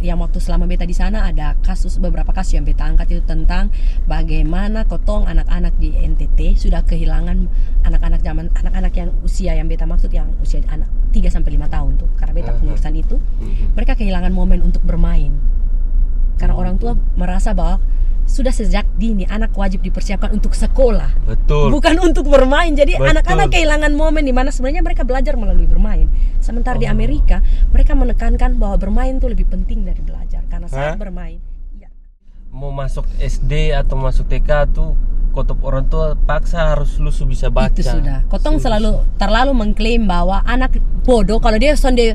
yang waktu selama beta di sana ada beberapa kasus yang beta angkat itu tentang bagaimana kotong anak-anak di NTT sudah kehilangan anak-anak yang usia yang beta maksud yang usia anak 3 sampai 5 tahun tuh, karena beta pengurusan itu, mereka kehilangan momen untuk bermain. Karena orang tua merasa bahwa sudah sejak dini anak wajib dipersiapkan untuk sekolah. Betul. Bukan untuk bermain. Jadi Betul. anak-anak kehilangan momen di mana sebenarnya mereka belajar melalui bermain. Sementara di Amerika mereka menekankan bahwa bermain itu lebih penting dari belajar karena saat bermain. Ya. Mau masuk SD atau masuk TK tuh kotop orang tua paksa harus lu bisa baca. Itu sudah. Kotong terlalu mengklaim bahwa anak bodoh kalau dia sonde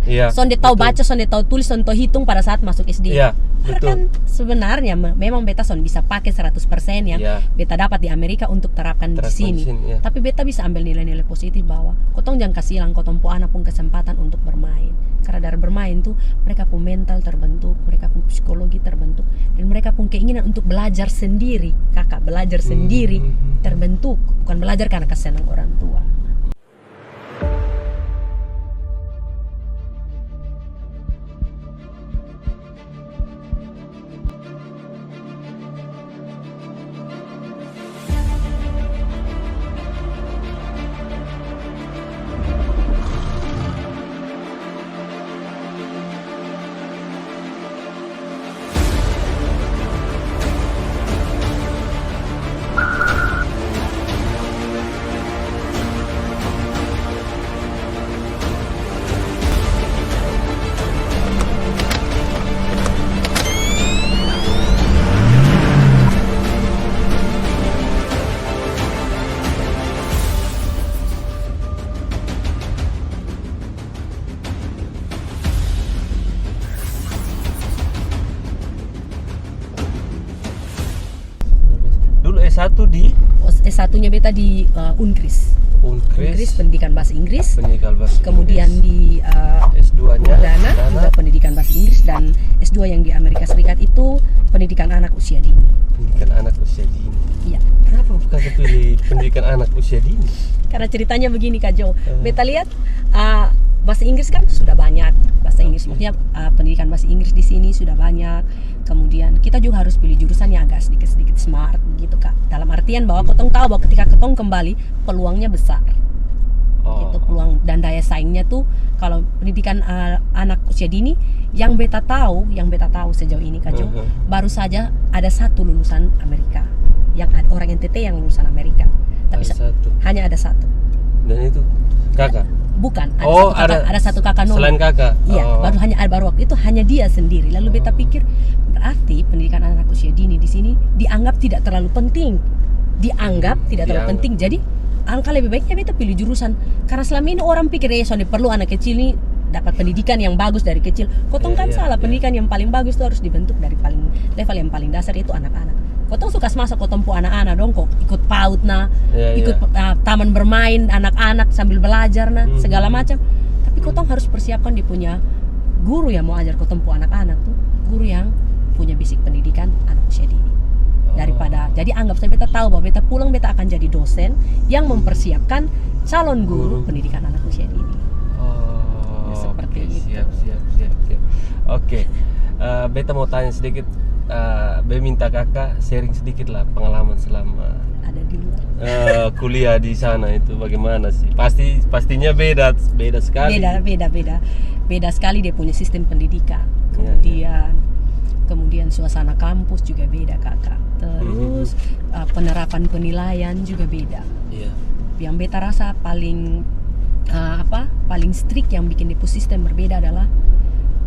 tahu baca, sonde tahu tulis, sonde tahu hitung pada saat masuk SD. Iya, betul. Kan sebenarnya memang beta bisa pakai 100% yang beta dapat di Amerika untuk terapkan di sini. Tapi beta bisa ambil nilai-nilai positif bahwa kotong jangan kasih hilang kotong anak pun kesempatan untuk bermain. Karena dari bermain tuh mereka pun mental terbentuk, mereka pun psikologi terbentuk, dan mereka pun keinginan untuk belajar sendiri. Kakak belajar sendiri terbentuk, bukan belajar karena kesenang orang tua. S1 di S1-nya beta di Unkris pendidikan bahasa Inggris. Kemudian di S2-nya Udana juga pendidikan bahasa Inggris, dan S2 yang di Amerika Serikat itu pendidikan anak usia dini. Pendidikan anak usia dini. Iya. Kenapa bukan pilih pendidikan anak usia dini? Karena ceritanya begini Kak Jo. Beta lihat bahasa Inggris kan sudah banyak. Bahasa Inggris maksudnya pendidikan bahasa Inggris di sini sudah banyak. Kemudian kita juga harus pilih jurusan yang agak sedikit smart gitu Kak. Dalam artian bahwa kotong tahu bahwa ketika kotong kembali peluangnya besar. Gitu, peluang dan daya saingnya tuh kalau pendidikan anak usia dini yang beta tahu sejauh ini Kak Jo, baru saja ada satu lulusan Amerika. Yang orang NTT yang lulusan Amerika. Tapi hanya ada satu. Dan itu kakak? Bukan, ada satu kakak Nono. Selain kakak? Iya, baru waktu itu hanya dia sendiri. Lalu beta pikir berarti pendidikan anak usia dini di sini dianggap tidak terlalu penting. Terlalu penting. Jadi angka lebih baiknya beta pilih jurusan. Karena selama ini orang pikir soalnya perlu anak kecil ini dapat pendidikan yang bagus dari kecil. Kotong salah. Pendidikan yang paling bagus itu harus dibentuk dari level yang paling dasar, itu anak-anak. Kotong suka masa kotong anak-anak dong kok ikut PAUD ikut taman bermain anak-anak sambil belajar segala macam. Tapi kotong harus persiapkan dia punya guru yang mau ajar kotong anak-anak tuh, guru yang punya basic pendidikan anak usia dini. Daripada jadi anggap saya beta tahu bahwa beta pulang beta akan jadi dosen yang mempersiapkan calon guru pendidikan anak usia dini. Seperti itu. Siap. Oke. Beta mau tanya sedikit. Be minta kakak sharing sedikit lah pengalaman selama ada di luar kuliah di sana itu bagaimana sih? Pastinya beda sekali. Beda sekali dia punya sistem pendidikan. Kemudian suasana kampus juga beda kakak. Terus penerapan penilaian juga beda. Yang beta rasa paling strict yang bikin di sistem berbeda adalah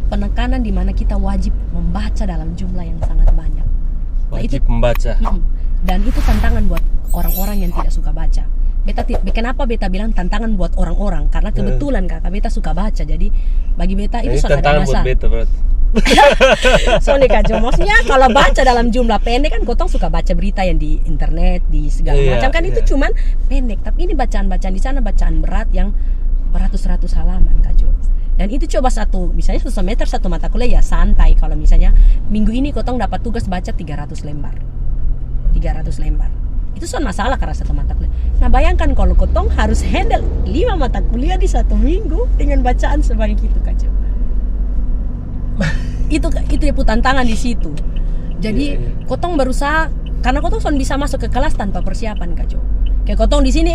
penekanan di mana kita wajib membaca dalam jumlah yang sangat banyak. Membaca. Dan itu tantangan buat orang-orang yang tidak suka baca. Kenapa beta bilang tantangan buat orang-orang? Karena kebetulan kakak beta suka baca. Jadi bagi beta itu sangat ada masalah. Buat beta berarti. Soalnya Kak Jo, maksudnya kalau baca dalam jumlah pendek kan kotong suka baca berita yang di internet, di segala macam kan itu cuman pendek. Tapi ini bacaan-bacaan di sana bacaan berat yang beratus-ratus halaman Kak Jo. Dan itu coba misalnya 1 semester 1 mata kuliah ya santai. Kalau misalnya minggu ini kotong dapat tugas baca 300 lembar. Itu soal masalah karena 1 mata kuliah. Nah bayangkan kalau kotong harus handle 5 mata kuliah di 1 minggu dengan bacaan sebanyak itu Kak Jo. itu dia tantangan di situ. Jadi kotong berusaha karena kotong sudah bisa masuk ke kelas tanpa persiapan Kak Jo. Kayak kotong di sini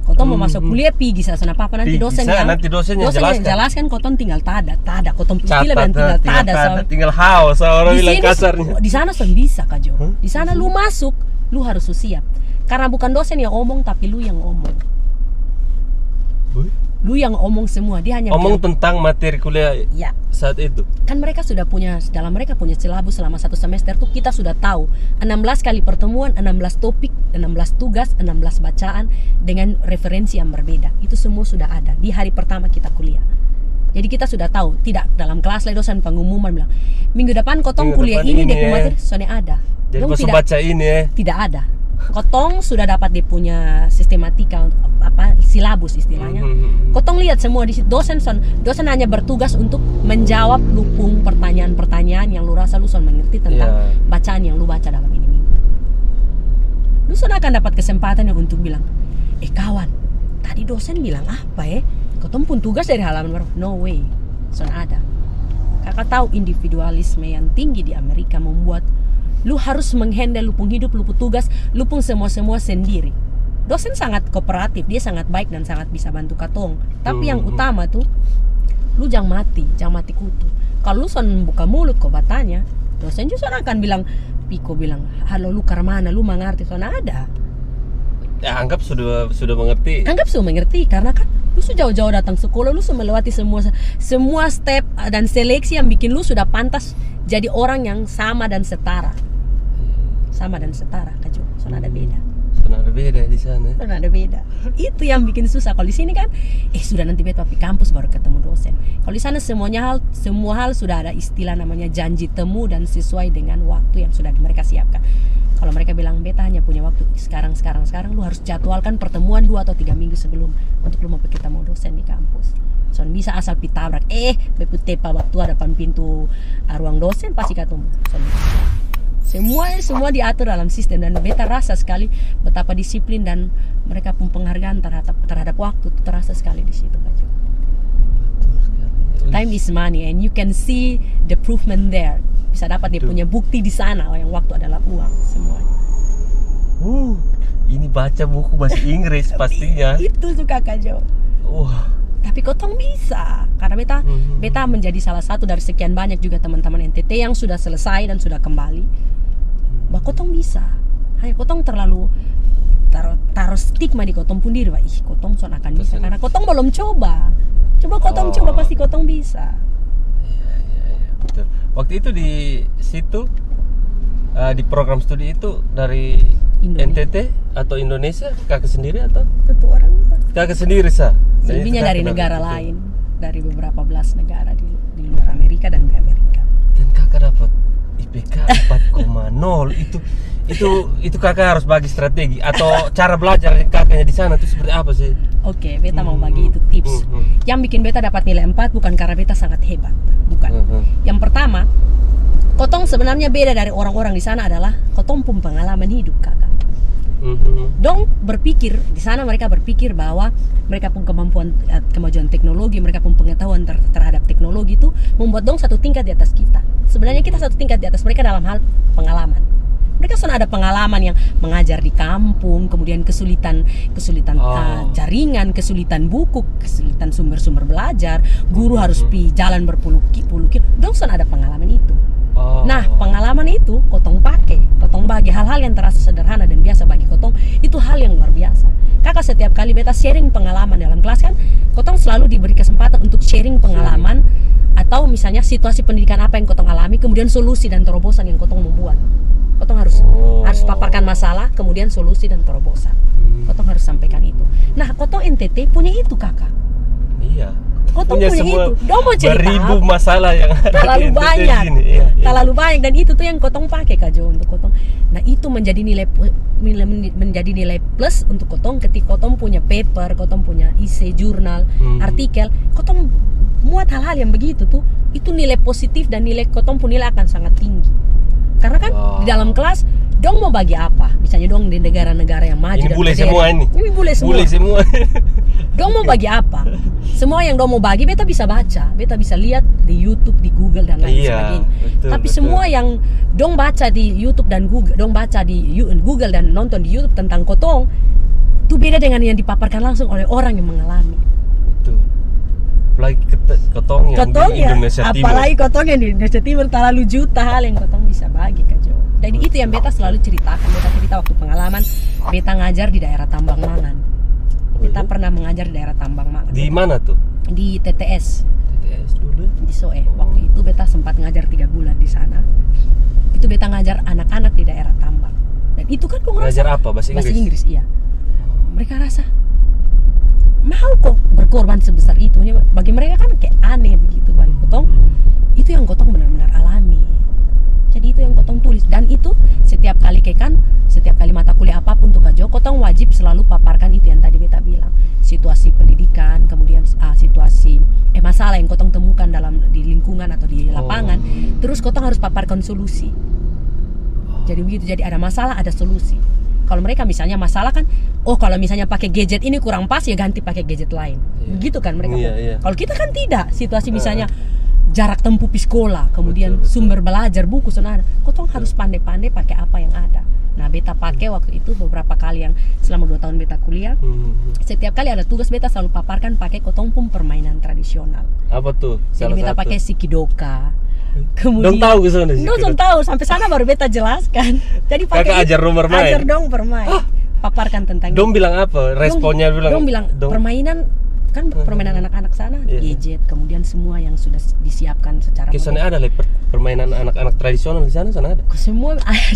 kotong mau masuk kuliah pergi sana apa nanti dosen yang jelaskan kotong tinggal tada kotong istilah dan tinggal tinggal haus orang bilang kasarnya. Di sana sudah bisa Kak Jo. Di sana lu masuk, lu harus siap. Karena bukan dosen yang omong tapi lu yang omong. Lu yang omong semua, dia hanya omong tentang materi kuliah ya. Saat itu kan mereka sudah punya, dalam mereka punya silabus selama 1 semester tuh kita sudah tahu 16 kali pertemuan, 16 topik, 16 tugas, 16 bacaan dengan referensi yang berbeda. Itu semua sudah ada di hari pertama kita kuliah. Jadi kita sudah tahu, tidak dalam kelas lah dosen pengumuman bilang minggu depan kotong kuliah ini dia materi soalnya ada. Jadi pas baca ini tidak ada. Kotong sudah dapat dia punya sistematika silabus istilahnya. Kotong lihat semua di situ. Dosen hanya bertugas untuk menjawab lupung pertanyaan-pertanyaan yang lu rasa lu mengerti tentang bacaan yang lu baca dalam ini minggu. Lu akan dapat kesempatan untuk bilang, kawan, tadi dosen bilang apa Kotong pun tugas dari halaman baru. No way, ada. Kakak tahu individualisme yang tinggi di Amerika membuat lu harus menghandle lupung hidup, lupung tugas, lupung semua sendiri. Dosen sangat kooperatif, dia sangat baik dan sangat bisa bantu katong. Tapi yang utama tuh, lu jangan mati kutu. Kalau lu buka mulut kau bertanya, dosen juga akan bilang, Piko bilang, halo lu karmana, lu mengerti, ada. Ya, anggap sudah mengerti. Anggap sudah mengerti karena kan lu sudah jauh-jauh datang sekolah, lu sudah melewati semua step dan seleksi yang bikin lu sudah pantas jadi orang yang sama dan setara. Kak Jo. Soalnya ada beda. Ada beda di sana. Ada beda. Itu yang bikin susah. Kalau di sini kan, sudah nanti beta di kampus baru ketemu dosen. Kalau di sana semua hal sudah ada istilah namanya janji temu dan sesuai dengan waktu yang sudah mereka siapkan. Kalau mereka bilang beta hanya punya waktu sekarang, lu harus jadwalkan pertemuan 2 atau 3 minggu sebelum untuk lu mau ketemu dosen di kampus. Soalnya bisa asal pitabrak, beputepa waktu depan pintu ruang dosen pasti ketemu. Semua diatur dalam sistem dan beta rasa sekali betapa disiplin dan mereka pun penghargaan terhadap waktu itu terasa sekali di situ Kak Jo. Time is money and you can see the improvement there. Bisa dapat dia punya bukti di sana yang waktu adalah uang semuanya. Ini baca buku bahasa Inggris pastinya. Itu suka Kak Jo. Tapi kotong bisa karena beta menjadi salah satu dari sekian banyak juga teman-teman NTT yang sudah selesai dan sudah kembali. Bahwa kotong bisa, hanya kotong terlalu taruh stigma di kotong pun diri, kotong akan bisa karena kotong belum coba. Coba pasti kotong bisa. Iya, betul. Waktu itu di situ di program studi itu dari NTT atau Indonesia, kakak sendiri atau? Satu orang. Kakak sendiri sah. Selebihnya dari negara lain, dari beberapa belas negara di luar Amerika dan di Amerika. Dan kakak dapat IPK 4,0 itu kakak harus bagi strategi atau cara belajar kakaknya di sana itu seperti apa sih? Oke, beta mau bagi itu tips. Yang bikin beta dapat nilai 4 bukan karena beta sangat hebat, bukan. Yang pertama, kotong sebenarnya beda dari orang-orang di sana adalah kotong pun pengalaman hidup kakak. Dong berpikir di sana, mereka berpikir bahwa mereka pun kemajuan teknologi, mereka pun pengetahuan terhadap teknologi itu membuat dong satu tingkat di atas kita. Sebenarnya kita satu tingkat di atas mereka dalam hal pengalaman. Mereka sudah ada pengalaman yang mengajar di kampung, kemudian kesulitan jaringan, kesulitan buku, kesulitan sumber-sumber belajar, guru harus jalan berpuluh-puluh kilo. Dong sudah ada pengalaman itu. Nah, pengalaman itu kotong bagi hal-hal yang terasa sederhana dan biasa bagi kotong itu hal yang luar biasa. Kakak setiap kali beta sharing pengalaman dalam kelas kan, kotong selalu diberi kesempatan untuk sharing pengalaman atau misalnya situasi pendidikan apa yang kotong alami, kemudian solusi dan terobosan yang kotong membuat. Kotong harus paparkan masalah, kemudian solusi dan terobosan. Kotong harus sampaikan itu. Nah, kotong NTT punya itu kakak. Iya. Kotong punya itu. Dong mau cerita beribu masalah yang terlalu banyak. Iya. Terlalu banyak dan itu tuh yang kotong pakai Kak Jo untuk kotong. Nah, itu menjadi nilai plus untuk kotong ketika kotong punya paper, kotong punya isi jurnal, artikel, kotong muat hal-hal yang begitu tuh, itu nilai positif dan nilai kotong pun nilai akan sangat tinggi. Karena kan di dalam kelas dong mau bagi apa? Misalnya dong di negara-negara yang maju ini dan bule semua ini. Ini bule semua. Dong mau bagi apa? Semua yang dong mau bagi beta bisa baca, beta bisa lihat di YouTube, di Google dan lain sebagainya. Tapi semua yang dong baca di YouTube dan Google, dong baca di Google dan nonton di YouTube tentang kotong, itu beda dengan yang dipaparkan langsung oleh orang yang mengalami. Betul. Apalagi kotong yang di Indonesia Timur. Apalagi kotong yang di Indonesia Timur, terlalu juta hal yang kotong bisa bagi Kak Jo. Jadi itu yang beta selalu ceritakan, beta cerita waktu pengalaman beta ngajar di daerah Tambang Mangan. Beta pernah mengajar di daerah Tambang Mangan. Di mana tuh? Di TTS. TTS dulu. Di Soe. Waktu itu beta sempat ngajar 3 bulan di sana. Itu beta ngajar anak-anak di daerah tambang. Dan itu kan kok ngerasa ngajar apa? Bahasa Inggris? Bahasa Inggris, iya. Mereka rasa mau kok berkorban sebesar itu. Bagi mereka kan kayak aneh begitu. Bagi kotong itu yang kotong benar-benar alami. Jadi itu yang kotong tulis. Dan itu setiap kali mata kuliah apapun tuh Kak Jo, kotong wajib selalu paparkan itu yang tadi beta bilang. Situasi pendidikan, kemudian situasi masalah yang kotong temukan di lingkungan atau di lapangan. Terus kotong harus paparkan solusi. Jadi begitu, jadi ada masalah, ada solusi. Kalau mereka misalnya masalah kan, kalau misalnya pakai gadget ini kurang pas ya ganti pakai gadget lain. Begitu kan mereka. Kalau kita kan tidak, situasi misalnya jarak tempuh di sekolah, kemudian sumber belajar, buku sudah ada. Kotong harus pandai-pandai pakai apa yang ada. Nah, beta pakai waktu itu beberapa kali yang selama 2 tahun beta kuliah. Setiap kali ada tugas beta selalu paparkan pakai kotong pun permainan tradisional. Apa tuh? Jadi beta pakai sikidoka. Kemudian dong tahu ke sana sih. Dong tahu, sampai sana baru beta jelaskan. Jadi pakai ajar dong bermain. Ajar dong bermain. Paparkan tentang dong bilang apa? Responnya dong bilang permainan kan permainan anak-anak sana, gadget, kemudian semua yang sudah disiapkan secara sana ada permainan anak-anak tradisional di sana ada.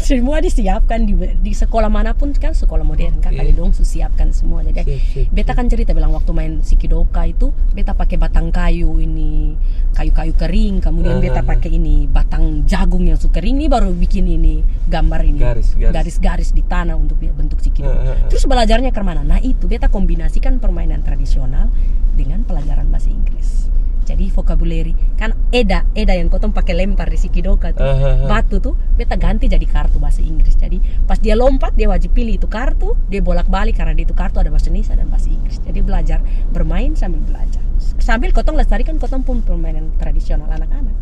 Semua disiapkan di sekolah manapun kan, sekolah modern kan kali dong siapkan semua. Jadi beta kan cerita bilang waktu main sikidoka itu beta pakai batang kayu ini, kayu-kayu kering, kemudian beta pakai ini batang jagung yang suka kering, ini baru bikin ini gambar ini garis-garis di tanah untuk bentuk sikidoka. Terus belajarnya ke mana? Nah itu beta kombinasikan permainan tradisional dengan pelajaran bahasa Inggris. Jadi vocabulary kan eda yang kotong pakai lempar di sikidoka tuh, batu tuh beta ganti jadi kartu bahasa Inggris. Jadi pas dia lompat dia wajib pilih itu kartu, dia bolak-balik karena di itu kartu ada bahasa Indonesia dan bahasa Inggris. Jadi belajar bermain sambil belajar. Sambil kotong lestarikan kotong pun permainan tradisional anak-anak.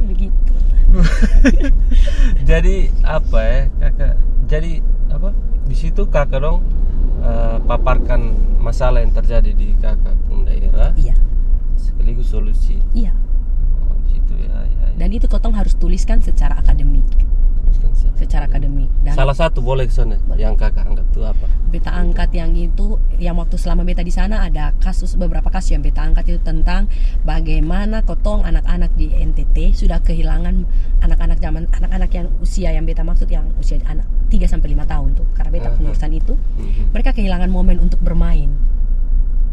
Begitu. Jadi apa ya kakak? Jadi apa? Di situ kakak dong paparkan masalah yang terjadi di kakak pun daerah. Iya. Sekaligus solusi. Iya. Di situ ya. Dan itu kotong harus tuliskan secara akademik. Secara akademik. Dan salah satu boleh ke sana yang kakak angkat itu apa? Beta angkat yang itu, yang waktu selama beta di sana ada beberapa kasus yang beta angkat itu tentang bagaimana kotong anak-anak di NTT sudah kehilangan anak-anak yang usia yang beta maksud yang usia anak 3 sampai 5 tahun tuh. Karena beta pengurusan itu, mereka kehilangan momen untuk bermain.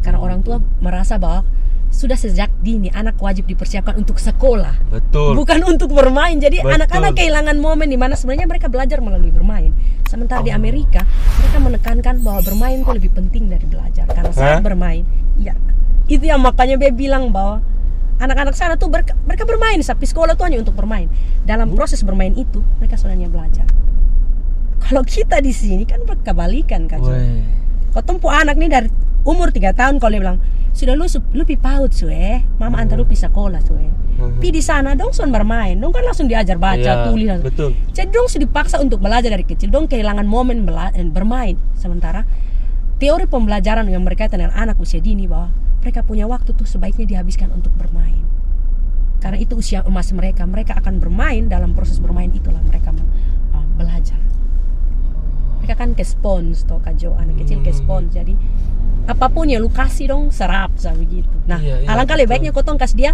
Karena orang tua merasa bahwa sudah sejak dini anak wajib dipersiapkan untuk sekolah. Betul. Bukan untuk bermain. Jadi anak-anak kehilangan momen di mana sebenarnya mereka belajar melalui bermain. Sementara di Amerika mereka menekankan bahwa bermain itu lebih penting dari belajar. Karena saat bermain, ya itu yang makanya dia bilang bahwa anak-anak sana tuh mereka bermain, tapi sekolah tuh hanya untuk bermain. Dalam proses bermain itu mereka sebenarnya belajar. Kalau kita di sini kan kebalikan kan. Kau tempuh anak nih dari umur 3 tahun kalau dia bilang sudah lu pi paut sue, mama antar lu pi sekolah sue. Pi di sana dong son bermain, dong kan langsung diajar baca, tulis. Betul. Jadi dong sudah dipaksa untuk belajar dari kecil, dong kehilangan momen bermain. Sementara teori pembelajaran yang berkaitan dengan anak usia dini bahwa mereka punya waktu tuh sebaiknya dihabiskan untuk bermain. Karena itu usia emas mereka akan bermain, dalam proses bermain itulah mereka belajar. Mereka kan ke spons toh kajo, anak kecil ke spons, jadi apapun ya lu kasih dong serap begitu. Nah, alangkah lebih baiknya kotong kasih dia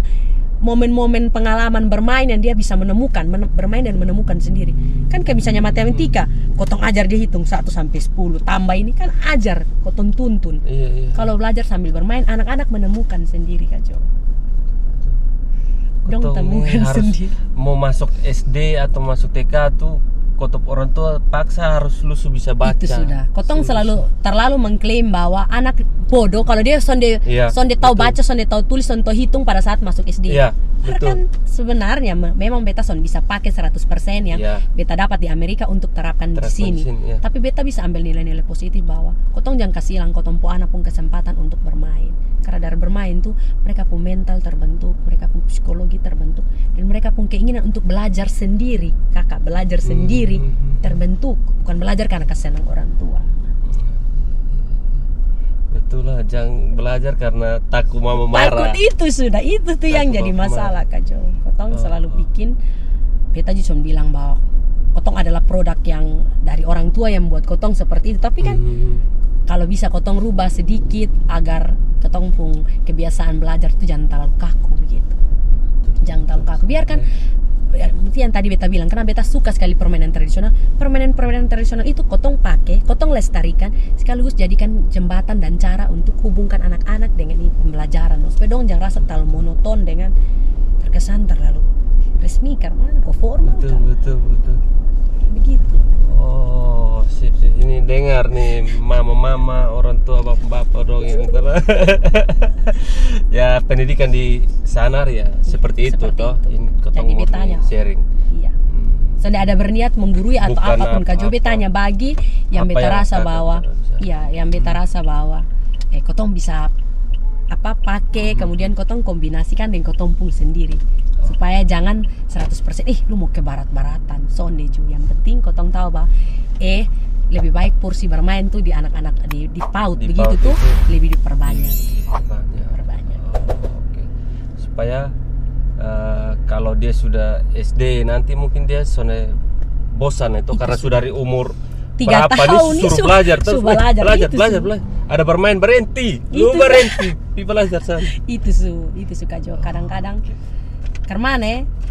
momen-momen pengalaman bermain yang dia bisa menemukan, bermain dan menemukan sendiri. Kan kayak misalnya matematika, kotong ajar dia hitung 1 sampai 10, tambah ini kan ajar, kotong tuntun. Kalau belajar sambil bermain, anak-anak menemukan sendiri kajo. Dong temukan sendiri. Mau masuk SD atau masuk TK tuh kotop orang tua paksa harus lu bisa baca. Itu sudah. Kotong terlalu mengklaim bahwa anak bodoh kalau dia sonde tahu baca, sonde tahu tulis, sonde tahu hitung pada saat masuk SD. Kan sebenarnya memang beta son bisa pakai 100% yang beta dapat di Amerika untuk terapkan di sini. Tapi beta bisa ambil nilai-nilai positif bahwa kotong jangan kasih hilang kotong pu anak pun kesempatan untuk bermain. Karena dari bermain tuh mereka pun mental terbentuk, mereka pun psikologi terbentuk, dan mereka pun keinginan untuk belajar sendiri. Kakak belajar sendiri terbentuk, bukan belajar karena kesenang orang tua. Betul lah, jangan belajar karena takut mama marah. Takut itu sudah, itu tuh yang jadi masalah Kak Jo. Kotong selalu bikin, beta juga bilang bahwa kotong adalah produk yang dari orang tua yang buat kotong seperti itu. Tapi kan kalau bisa kotong rubah sedikit agar kotong pun kebiasaan belajar itu jangan terlalu kaku begitu. Jangan terlalu kaku. Biarkan yang tadi beta bilang, karena beta suka sekali permainan tradisional. Permainan tradisional itu kotong pakai, kotong lestarikan, sekaligus jadikan jembatan dan cara untuk hubungkan anak-anak dengan pembelajaran. Supaya dong jangan rasa terlalu monoton dengan terkesan terlalu resmi karena kok formal. Betul. Begitu. Oh, sip. Ini dengar nih mama-mama, orang tua, bapak-bapak dong ini telah. Ya, pendidikan di sana ya seperti itu toh. Ini kotong mau sharing. Iya. Soalnya ada berniat menggurui atau apapun Kak Jo, tanya bagi yang beta rasa bahwa yang beta rasa bahwa kotong bisa pakai, kemudian kotong kombinasikan dengan kotong pun sendiri. Supaya jangan 100% lu mau ke barat-baratan. Sonde juga yang penting kotong tahu bahwa lebih baik porsi bermain tuh di anak-anak di PAUD begitu PAUD tuh itu lebih diperbanyak. Perbanyak. Okay. Supaya kalau dia sudah SD nanti mungkin dia soalnya bosan itu karena sudah dari umur 3 berapa tahun nih suruh belajar terus belajar. Ada bermain berhenti, lu berhenti, belajar sana. Itu suka Jo kadang-kadang. Karena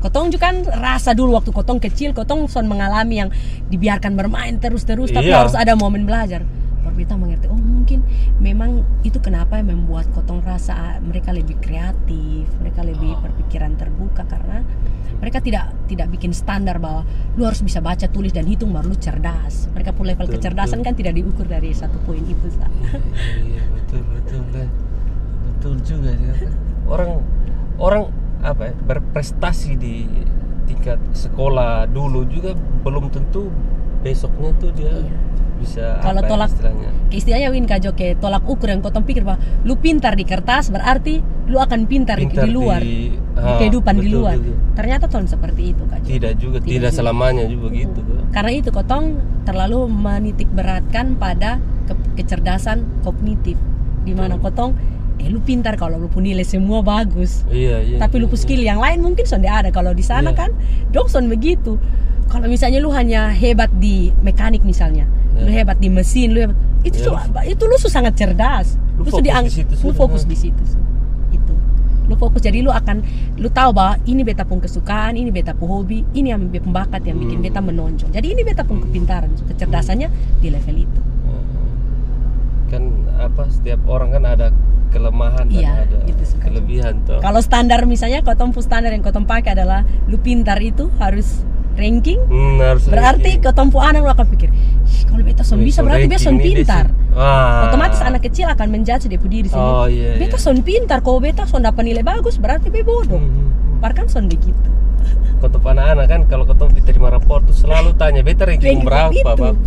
kotong juga kan rasa dulu waktu kotong kecil, kotong son mengalami yang dibiarkan bermain terus-terus, tapi harus ada momen belajar. Baru kita mengerti, mungkin memang itu kenapa yang membuat kotong rasa mereka lebih kreatif, mereka lebih berpikiran terbuka, karena mereka tidak bikin standar bahwa lu harus bisa baca, tulis dan hitung baru lu cerdas. Mereka pun level kecerdasan kan tidak diukur dari satu poin itu. Iya, betul juga sih. Orang berprestasi di tingkat sekolah dulu juga belum tentu besoknya tuh dia bisa kalau tolak istilahnya Win Kak Jo, tolak ukur yang kotong pikir bahwa lu pintar di kertas berarti lu akan pintar di luar di kehidupan di luar. Ternyata tahun seperti itu Kak Jo. Tidak selamanya juga gitu. Karena itu kotong terlalu menitik beratkan pada kecerdasan kognitif, di mana kotong lu pintar kalau lu punya nilai semua bagus. Tapi lu skill yang lain mungkin sonde ada. Kalau di sana kan dong son begitu. Kalau misalnya lu hanya hebat di mekanik misalnya, lu hebat di mesin, lu hebat, itu lu sangat cerdas. Lu fokus di situ. Itu. Lu fokus, jadi lu tahu bahwa ini beta pun kesukaan, ini beta pun hobi, ini yang pembakat yang bikin beta menonjol. Jadi ini beta pun kepintaran, kecerdasannya di level itu. Kan setiap orang kan ada kelemahan dan ada kelebihan toh. Kalau standar misalnya kotong standar yang kotong pakai adalah lu pintar itu harus ranking. Berarti kotong anak lu akan pikir, kalau beta son bisa berarti beta son pintar. Otomatis anak kecil akan menjudge dia diri sendiri. Beta son pintar, kalau beta son dapat nilai bagus berarti beta bodoh. Bahkan son begitu. Kotong anak-anak kan kalau kotong terima rapor tuh selalu tanya beta ranking berapa Bapak.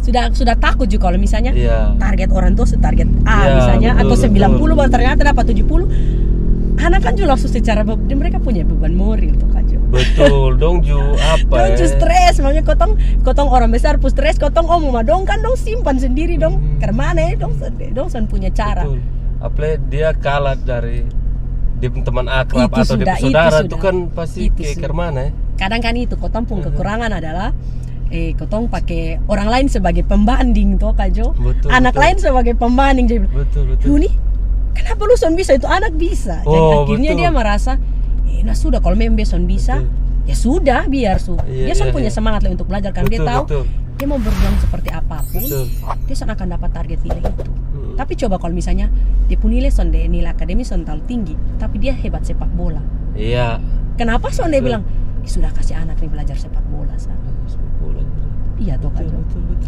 Sudah takut juga kalau misalnya target orang tua target A misalnya, atau 90 baru ternyata dapat 70. Anak kan juga langsung secara dan mereka punya beban moral tuh Kak Jo. Betul dong Ju, dong Ju stres, makanya kotong orang besar pun stres, kotong omong dong kan dong simpan sendiri dong. Karena dong punya cara. Betul. Apalagi dia kalah dari teman akrab atau saudara itu kan pasti kayak kemana. Kadang kan itu kotong pun kekurangan adalah kotong pakai orang lain sebagai pembanding toh Kak Jo. Anak lain sebagai pembanding. Jadi lu nih kenapa lu son bisa, itu anak bisa. Jadi akhirnya dia merasa nah sudah kalau memang dia son bisa ya sudah biar dia son punya semangat lah untuk belajar, karena dia tahu dia mau berjuang seperti apapun dia son akan dapat target nilai itu. Tapi coba kalau misalnya dia punya nilai akademis son terlalu tinggi tapi dia hebat sepak bola. Kenapa son dia bilang sudah kasih anak nih belajar sepak bola Iya toh Kak Jo.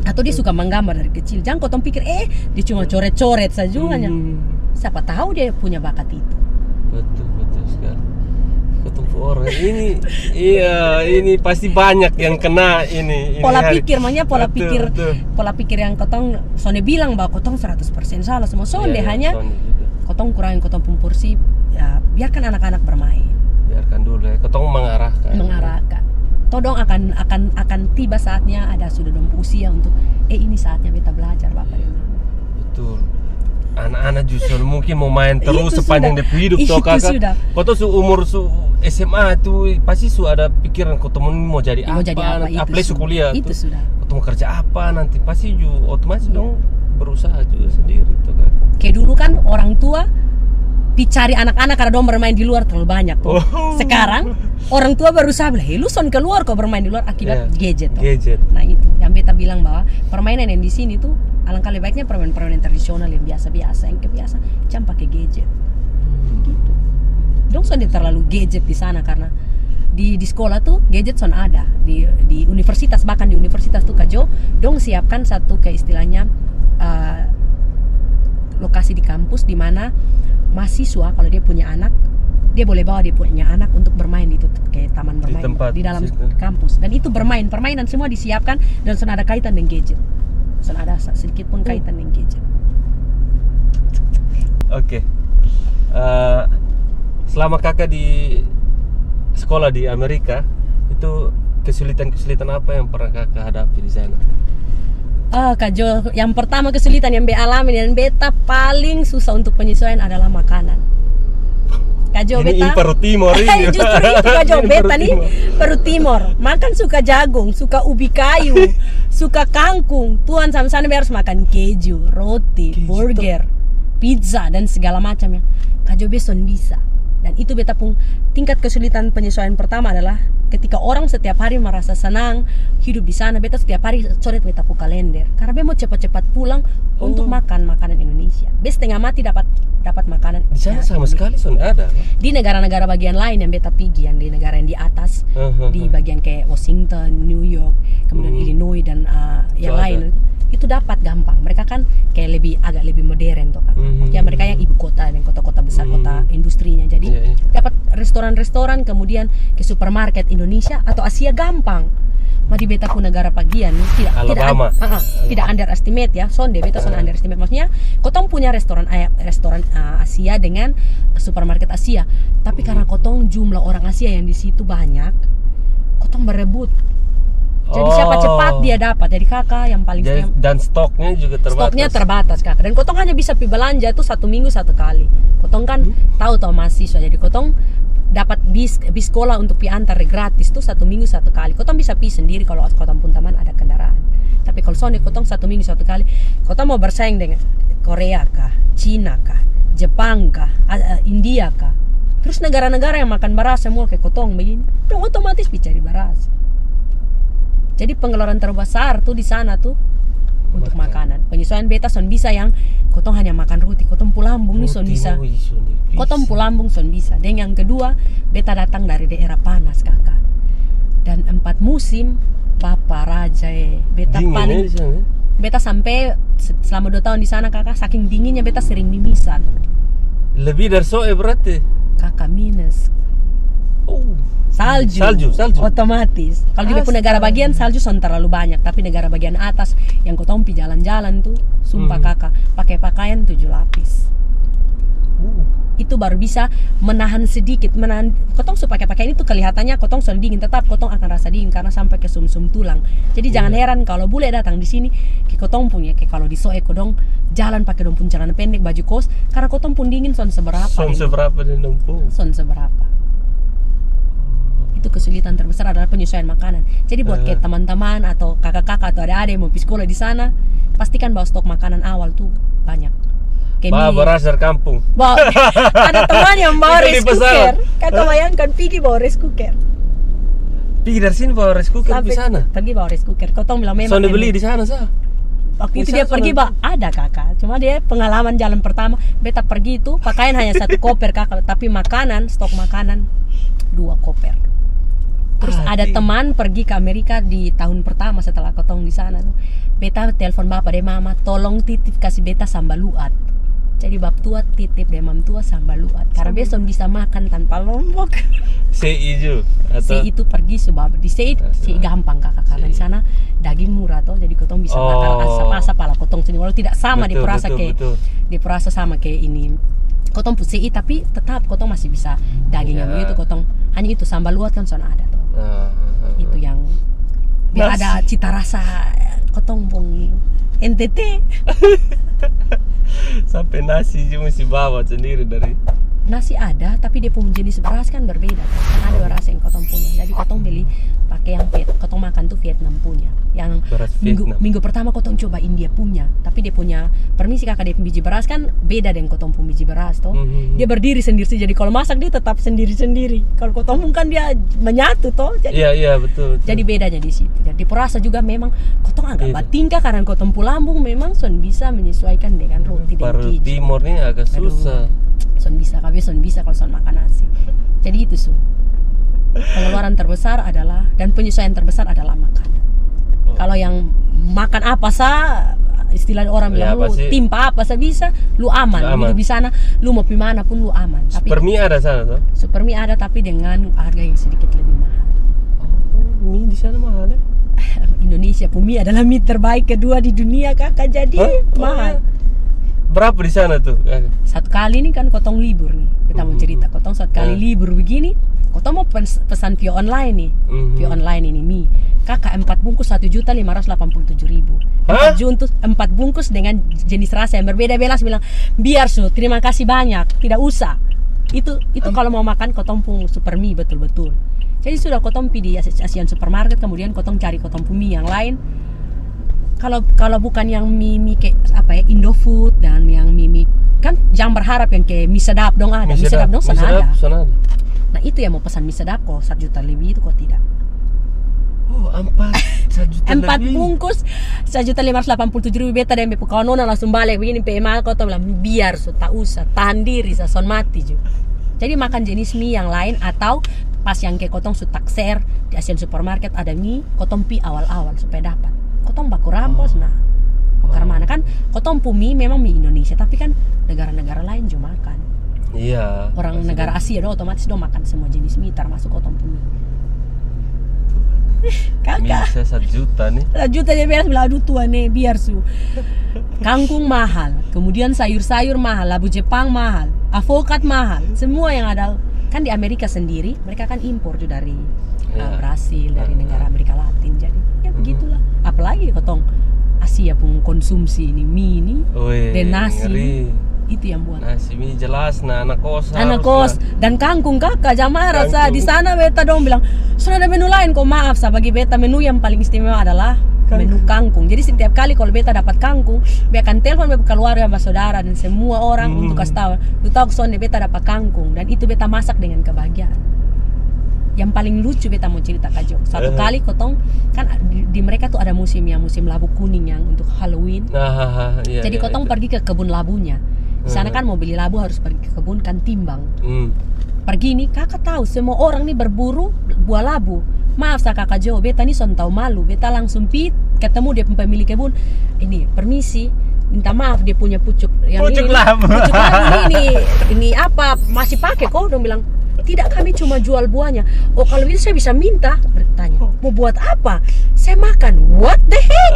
Atau dia suka menggambar dari kecil. Jangan kotong pikir dia cuma coret-coret saja hanya. Siapa tahu dia punya bakat itu. Betul sekali. orang ini, iya ini pasti banyak yang kena ini Pola hari. pikir, makanya pola Betul, pikir betul. pola pikir yang kotong sonde bilang bahwa kotong 100% salah semua. Sonde Iya, iya, hanya sonde juga. kotong kurangin kotong pun porsi, ya biarkan anak-anak bermain, Biarkan dulu ya, ketong mengarahkan. mengarahkan. Todong akan tiba saatnya, ada sudah dong usia untuk ini saatnya beta belajar Bapak dan Mama. Betul. Anak-anak justru mungkin mau main terus Itu sepanjang sudah. dia hidup Itu toh kakak. sudah. Kau tuh umur SMA itu pasti ada pikiran kau temen mau jadi Mau apa, jadi apa, itu apalagi sudah. kuliah Itu tuh. sudah. Kau tuh mau kerja apa nanti pasti juga otomatis Iya. dong berusaha juga sendiri tuh kan. Kayak dulu kan orang tua dicari anak-anak karena dong bermain di luar terlalu banyak tuh. Oh. Sekarang orang tua berusaha bilang, "Hey, lu son keluar kau bermain di luar akibat gadget tuh." Gadget. Nah itu yang beta bilang bahwa permainan yang di sini tuh alangkah lebih baiknya permainan tradisional yang biasa-biasa, yang kebiasa jangan pakai gadget. Gitu. Dong son terlalu gadget di sana karena di sekolah tuh gadget son ada di universitas, bahkan di universitas tuh Kajo dong siapkan satu kayak istilahnya lokasi di kampus di mana mahasiswa kalau dia punya anak dia boleh bawa dia punya anak untuk bermain itu kayak taman bermain tempat di dalam situ. kampus, dan itu permainan semua disiapkan dan sudah ada kaitan dengan gadget, sudah ada sedikit pun kaitan dengan gadget. Oke. Selama kakak di sekolah di Amerika itu kesulitan apa yang pernah kakak hadapi di sana? Kak Jo, yang pertama kesulitan yang beta alami dan beta paling susah untuk penyesuaian adalah makanan. Kak Jo, Ini beta Perut Timor ini. justru itu Kak Jo, Ini beta Perut nih Timor. Perut Timor, makan suka jagung, suka ubi kayu, suka kangkung. Tuan sama-sama harus makan keju, roti, burger, pizza dan segala macam ya. Kak Jo beson bisa. Dan itu beta pun tingkat kesulitan penyesuaian pertama adalah ketika orang setiap hari merasa senang hidup di sana, beta setiap hari coret beta pu kalender karena beta mau cepat-cepat pulang untuk makan makanan Indonesia. Beta setengah mati dapat makanan Di sana ya, sama sekali sudah ada. di negara-negara bagian lain yang beta pergi, yang di negara yang di atas, di bagian kayak Washington, New York, kemudian Illinois dan yang Itu lain itu dapat gampang. Mereka kan kayak agak lebih modern tuh kan. Ya mereka yang ibu kota dan kota-kota besar, kota industrinya. Jadi dapat restoran-restoran, kemudian ke supermarket Indonesia atau Asia gampang. Mari beta pun negara bagian tidak underestimate ya. Sonde beta son underestimate. Maksudnya kotong punya restoran Asia dengan supermarket Asia. Tapi karena kotong jumlah orang Asia yang di situ banyak, kotong berebut. Jadi siapa cepat dia dapat. Jadi kakak yang paling dan stoknya juga terbatas. Stoknya terbatas kakak. Dan kotong hanya bisa pi belanja tuh 1 minggu 1 kali. Kotong kan tahu mahasiswa. Jadi kotong dapat bis sekolah untuk pi antar gratis tuh 1 minggu 1 kali. Kotong bisa pi sendiri kalau kotong pun teman ada kendaraan. Tapi kalau soalnya kotong 1 minggu 1 kali, kotong mau bersaing dengan Korea kah, Cina kah, Jepang kah, India kah. Terus negara-negara yang makan beras semua kayak kotong begini, dong otomatis pi cari beras. Jadi pengeluaran terbesar tuh di sana tuh untuk makanan. Penyesuaian beta son bisa yang kotong hanya makan roti, kotong pulambung nih son bisa. Kotong pulambung son bisa. Dan yang kedua, beta datang dari daerah panas kakak. Dan 4 musim, Bapak Raja beta dingin paling di sana. Beta sampai selama 2 tahun di sana kakak, saking dinginnya beta sering mimisan. Lebih dari soe berarti. Kakak minus. Salju. Otomatis. Kalau di negara bagian salju son terlalu banyak, tapi negara bagian atas yang kotong pi jalan-jalan tuh, sumpah kakak, pakai pakaian 7 lapis. Itu baru bisa menahan sedikit, kotong supaya pakai pakaian itu kelihatannya kotong son dingin, tetap kotong akan rasa dingin karena sampai ke sumsum tulang. Jadi jangan heran kalau bule datang di sini, kayak kotong punya kayak kalau di Soe kodong jalan pakai dong pun celana pendek, baju kos, karena kotong pun dingin son seberapa. Son seberapa di Lampung? Son seberapa. Itu kesulitan terbesar adalah penyesuaian makanan. Jadi buat kayak teman-teman atau kakak-kakak atau adik-adik yang mau pergi sekolah di sana, pastikan bawa stok makanan awal tuh banyak. Bawa beras dari kampung. Ada teman yang bawa rice cooker. Kakak bayangkan pergi bawa rice cooker. Pergi dari sini bawa rice cooker di sana. Pergi bawa rice cooker. Kau bilang memang. Soalnya beli di sana sah. Waktu itu dia pergi ada kakak. Cuma dia pengalaman jalan pertama. Beta pergi itu pakaian hanya 1 koper kakak, tapi makanan, stok makanan 2 koper. Terus ada teman pergi ke Amerika di tahun pertama setelah kotong di sana tuh. Beta telepon bapak dan mama, tolong titip kasih beta sambal luat. Jadi bab tua titip deh mam tua sambal luat. Karena besok bisa makan tanpa lombok. CI ju atau CI itu pergi sebab di CI gampang kakak karena di sana daging murah toh, jadi kotong bisa makan asap-asap ala kotong sini walau tidak sama betul, di perasa sama kayak ini kotong CI tapi tetap kotong masih bisa daging yang begitu kotong hanya itu sambal luat kan soalnya ada toh. Itu yang biar ada cita rasa kotong pun NTT. Sampai nasi juga mesti bawa sendiri dari nasi ada tapi dia punya jenis beras kan berbeda kan ada beras yang kotong punya jadi kotong beli pakai yang kotong makan tuh Vietnam punya yang minggu pertama kotong coba India punya tapi dia punya permisi kakak dia biji beras kan beda dengan kotong punya biji beras toh dia berdiri sendiri jadi kalau masak dia tetap sendiri kalau kotong kan dia menyatu toh jadi iya betul jadi bedanya di situ jadi perasa juga memang kotong agak batingkah karena kotong lambung memang son bisa menyesuaikan dengan roti dan keju timur ini agak susah son bisa kalau son makan nasi jadi itu pengeluaran terbesar adalah dan penyesuaian terbesar adalah makanan kalau yang makan apa istilah orang bilang lu timpa apa bisa lu aman. Hidup di sana lu mau mana pun lu aman tapi super mie ada sana tuh super mie ada tapi dengan harga yang sedikit lebih mahal. Mie di sana mahal ya? Indonesia mie adalah mie terbaik kedua di dunia kakak jadi mahal. Berapa di sana tuh? Satu kali nih kan kotong libur nih. Kita mau cerita kotong satu kali libur begini. Kotong mau pesan via online nih. Via online ini mie. Kakak 4 bungkus 1.587.000. 4 bungkus dengan jenis rasa yang berbeda. Belas bilang, "Biar terima kasih banyak, tidak usah." Itu kalau mau makan kotong pun super mie betul-betul. Jadi sudah kotong pergi di Asian supermarket kemudian kotong cari kotong mie yang lain. Kalau bukan yang mie kayak Indofood dan yang mie kan jangan berharap yang kayak mie sedap dong ada. Mie sedap dong sana ada. Nah itu yang mau pesan mie sedap kok 1 juta lebih itu kok tidak. Oh 1 juta 4 bungkus 1.587.000 beta dan bepu kawan langsung balik begini PMA kau bilang biar tak usah tahan diri son mati juga. Jadi makan jenis mie yang lain atau pas yang kayak kotong takser di Asian supermarket ada mie kotong pi awal-awal supaya dapat. Kotong baku rampos karena mana kan kotong mie memang mie Indonesia tapi kan negara-negara lain juga makan. Iya. Orang negara Asia dong otomatis dong makan semua jenis mie termasuk kotong mie. Kakak. Mie 1 juta nih. 1 juta dia bilang aduh tuan nih biar kangkung mahal, kemudian sayur-sayur mahal, labu Jepang mahal, avokat mahal, semua yang ada kan di Amerika sendiri mereka kan impor juga dari Brasil dari negara Amerika Latin jadi ya begitulah. Apalagi kotong Asia pun konsumsi ini mie ini dan nasi itu yang buat nasi mie jelas anak kos dan kangkung kakak jamaah rasa di sana beta dong bilang sudah ada menu lain kok maaf bagi beta menu yang paling istimewa adalah menu kangkung. Jadi setiap kali kalau beta dapat kangkung beta akan telepon beta keluarga sama saudara dan semua orang untuk kasih tahu lu tahu soalnya beta dapat kangkung dan itu beta masak dengan kebahagiaan. Yang paling lucu beta mau cerita Kak Jo. Satu kali kotong kan di mereka tuh ada musim labu kuning yang untuk Halloween. Jadi kotong pergi ke kebun labunya. Di sana kan mau beli labu harus pergi ke kebun kan timbang. Pergi nih kakak tahu semua orang nih berburu buah labu. Maaf kakak Jo, beta nih son tahu malu. Beta langsung ketemu dia pemilik kebun. Ini permisi, minta maaf dia punya pucuk labu ini apa masih pakai kok? Dong bilang tidak kami cuma jual buahnya. Oh kalau itu saya bisa minta. Bertanya mau buat apa? Saya makan. What the heck?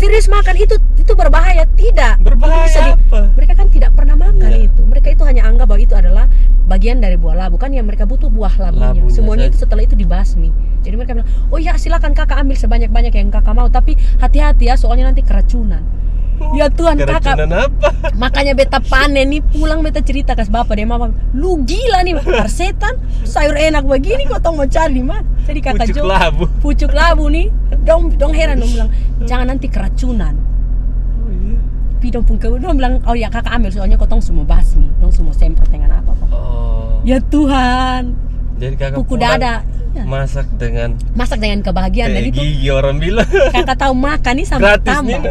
Serius makan itu berbahaya? Tidak. Berbahaya apa? Mereka kan tidak pernah makan itu. Mereka itu hanya anggap bahwa itu adalah bagian dari buah labu kan yang mereka butuh buah labunya. Semuanya itu setelah itu dibasmi. Jadi mereka bilang, oh ya silakan kakak ambil sebanyak-banyak yang kakak mau, tapi hati-hati ya soalnya nanti keracunan. Ya Tuhan kakak apa? Makanya beta panen nih pulang beta cerita ke bapak dia mama lu gila nih setan sayur enak begini kok tong mau cari di mana. Jadi kakak Jo pucuk labu nih dong heran dong bilang jangan nanti keracunan. Dong pun dong bilang oh ya kakak ambil soalnya kotong semua basmi dong semua semprot dengan apa kok. Ya Tuhan. Jadi kakak kuku dada masak dengan kebahagiaan dan itu gigi orang bilang kakak tahu makan nih sama tambah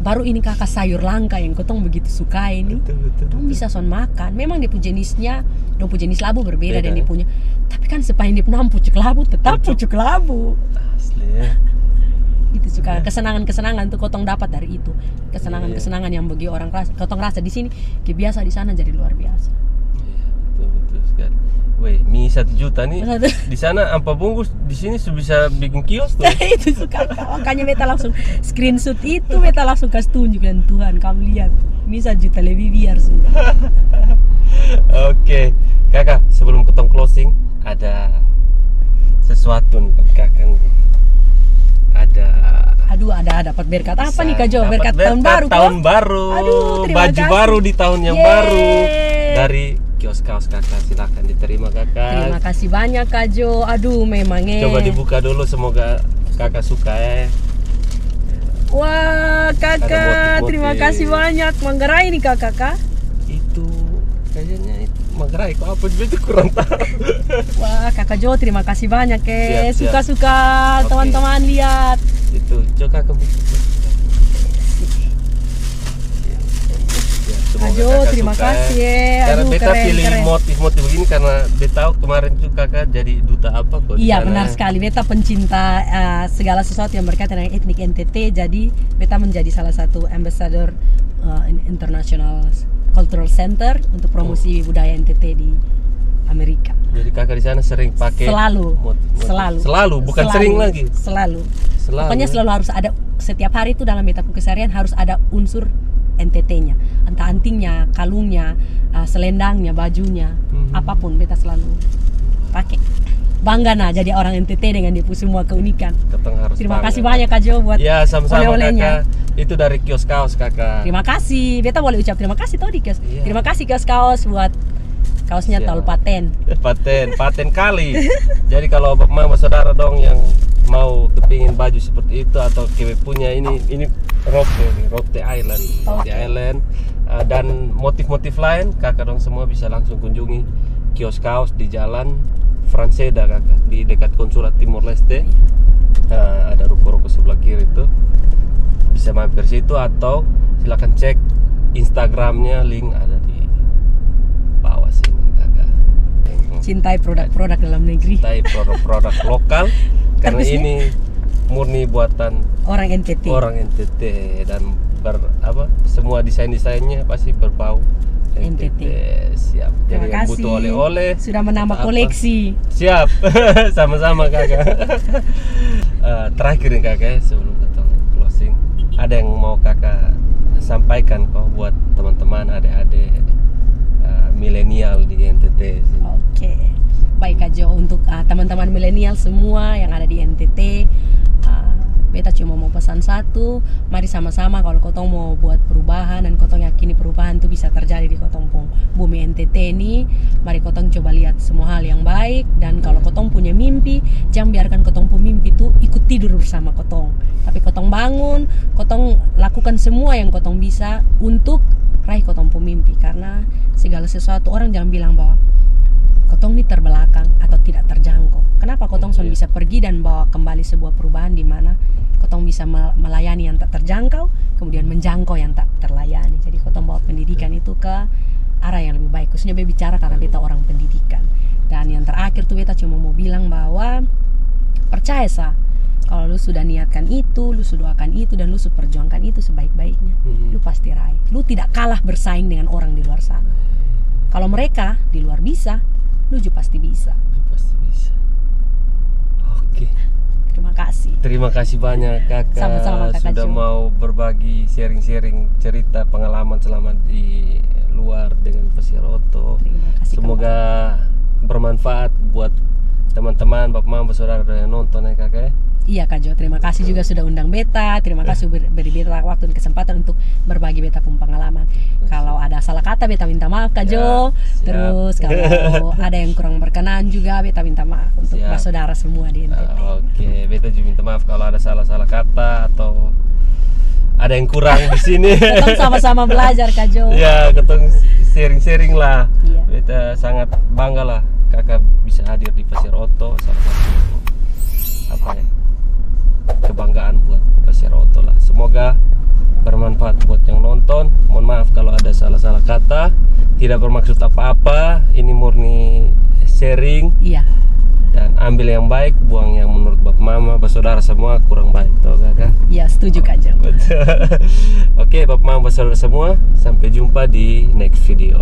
baru ini kakak sayur langka yang kotong begitu suka ini dong bisa son makan memang dia punya jenisnya dong punya jenis labu berbeda dan dia punya tapi kan sepanjang dia punya pucuk labu tetap pucuk labu asli ya. Itu suka kesenangan-kesenangan tuh kotong dapat dari itu. Kesenangan-kesenangan yang bagi orang kotong rasa di sini kebiasa, di sana jadi luar biasa. Iya, betul sekali. Weh, mie 1 juta nih di sana ampa bungkus, di sini bisa bikin kios tuh. Itu suka, makanya beta langsung screenshot itu, beta langsung kasih tunjuk, dan Tuhan kamu lihat mie 1 juta lebih biar sudah. Oke, kakak sebelum ketong closing ada sesuatu nih buat kakak nih. Ada dapat berkat apa nih Kak Jo? Berkat tahun baru kok? Tahun baru. Aduh, terima baju kasih. baru di tahun yang baru dari kios kaos kakak, silakan diterima kakak. Terima kasih banyak Kak Jo. Aduh, memangnya. Coba dibuka dulu, semoga kakak suka ya. Wah, kakak, motif-motif. terima kasih banyak. Manggarai nih kakak, Kak. Itu kayaknya itu Manggarai, kok apa itu kurang tahu. Wah, kakak Jo, terima kasih banyak Siap. Suka-suka Oke. teman-teman lihat. Itu coba kakak buka. Kak Jo, terima kasih ya. Karena Aduh, beta pilih keren. motif-motif begini karena beta tahu kemarin tuh kakak jadi duta apa kok di Iya, sana. benar sekali. Beta pencinta segala sesuatu yang berkaitan dengan etnik NTT. Jadi beta menjadi salah satu ambassador International Cultural Center untuk promosi budaya NTT di Amerika. Jadi kakak di sana sering pakai Selalu, motif. Selalu, bukan sering lagi. Selalu. Pokoknya selalu harus ada, setiap hari itu dalam beta keseharian harus ada unsur NTT-nya, entah antingnya, kalungnya, selendangnya, bajunya, apapun beta selalu pakai. Bangga nah jadi orang NTT dengan dia semua keunikan. Terima kasih banyak Kak Jo buat ya, sama-sama oleh-olehnya. kakak. Itu dari kios kaos kakak. Terima kasih. Beta boleh ucap terima kasih tau di kios. Iya. Terima kasih kios kaos buat kaosnya Siap. tol paten. Paten kali. Jadi kalau mama saudara dong yang mau kepingin baju seperti itu atau kewe punya ini Rote Island, Rote Island, dan motif-motif lain kakak dong semua bisa langsung kunjungi kios kaos di Jalan Franceda kakak, di dekat Konsulat Timor Leste. Ada ruko-ruko sebelah kiri itu, bisa mampir situ atau silakan cek Instagramnya, link ada di bawah sini kakak. Cintai produk-produk dalam negeri. Cintai produk-produk lokal karena Terusnya? ini murni buatan Orang NTT. NTT dan semua desainnya pasti berbau NTT. Siap. Terima Jadi yang kasih. butuh oleh-oleh Sudah menambah apa? koleksi. Siap. Sama-sama kakak. Terakhir nih kakak sebelum kita closing, ada yang mau kakak sampaikan kok buat teman-teman adik-adik milenial di NTT sini. Oke. Baik Kak Jo, untuk teman-teman milenial semua yang ada di NTT, beta cuma mau pesan satu, mari sama-sama kalau kotong mau buat perubahan dan kotong yakini perubahan itu bisa terjadi di kotong bumi NTT ini, mari kotong coba lihat semua hal yang baik, dan kalau kotong punya mimpi, jangan biarkan kotong punya mimpi itu ikut tidur bersama kotong, tapi kotong bangun, kotong lakukan semua yang kotong bisa untuk raih kotong punya mimpi, karena segala sesuatu orang jangan bilang bahwa kotong ini terbelakang atau tidak terjangkau. Kenapa kotong son bisa pergi dan bawa kembali sebuah perubahan di mana kotong bisa melayani yang tak terjangkau, kemudian menjangkau yang tak terlayani. Jadi kotong bawa pendidikan itu ke arah yang lebih baik. Khususnya beta bicara karena beta orang pendidikan. Dan yang terakhir tuh beta cuma mau bilang bahwa percaya sah, kalau lu sudah niatkan itu, lu sudah doakan itu, dan lu sudah perjuangkan itu sebaik-baiknya, lu pasti raih. Lu tidak kalah bersaing dengan orang di luar sana. Kalau mereka di luar bisa, lu juga pasti bisa. Oke. Terima kasih. Terima kasih banyak kakak. Sama-sama, Kakak sudah Jo. mau berbagi sharing-sharing cerita pengalaman selama di luar dengan Pasir Oto. Terima kasih. Semoga bermanfaat buat teman-teman, bapak mama, saudara yang nonton ya kakak. Iya Kak Jo, terima kasih juga sudah undang beta. Terima kasih beri beta waktu dan kesempatan untuk berbagi beta pun pengalaman. Kalau ada salah kata beta minta maaf Kak Jo. Siap. Terus kalau ada yang kurang berkenan juga beta minta maaf untuk Siap. saudara semua di NTT. Oke, beta juga minta maaf kalau ada salah-salah kata atau ada yang kurang di sini. Kita sama-sama belajar Kak Jo. Ya, ketemu sharing-sharing lah. Iya. Beta sangat bangga lah kakak bisa hadir di Pasir Oto, salah satu kebanggaan buat Pasir Oto lah. Semoga bermanfaat buat yang nonton. Mohon maaf kalau ada salah-salah kata, tidak bermaksud apa-apa. Ini murni sharing Iya. dan ambil yang baik, buang yang menurut bapak mama, saudara semua kurang baik, toh kakak. Ya, setuju Kak Jam. Betul. Oke, bapak mama, saudara semua, sampai jumpa di next video.